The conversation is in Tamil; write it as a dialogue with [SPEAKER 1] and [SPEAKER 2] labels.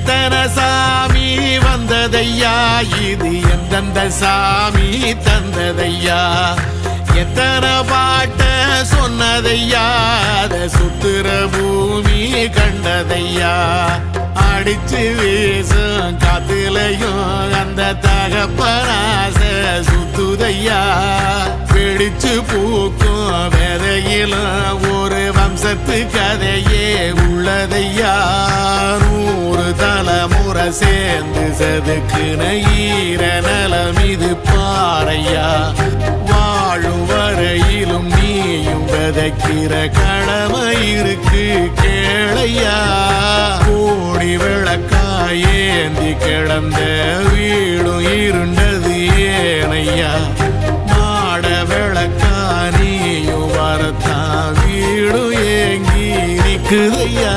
[SPEAKER 1] எத்தனை சாமி வந்ததையா, இது எந்தெந்த சாமி தந்ததையா, எத்தனை பாட்ட சொன்னதையா, அத சுத்துற பூமி கண்டதையா, அடிச்சு வீசும் காத்துலையும் அந்த தகப்பனாச சுத்துதையா, பிடிச்சு பூக்கும் விதையிலும் ஒரு வம்சத்து கதையே உள்ளதையா, 100 தலைமுறை சேர்ந்து செதுக்குன ஈர நலம் இது பாறையா, வாழும் வரையிலும் நீயும் விதைக்கிற கடமை இருக்கு கேளையா, கோடி விளக்காயேந்தி கிடந்த வீடும் இருண்டது ஏனையா, மாட விளக்கா நீயும் வரத்தான் வீடும் ஏங்கி நிக்குதையா.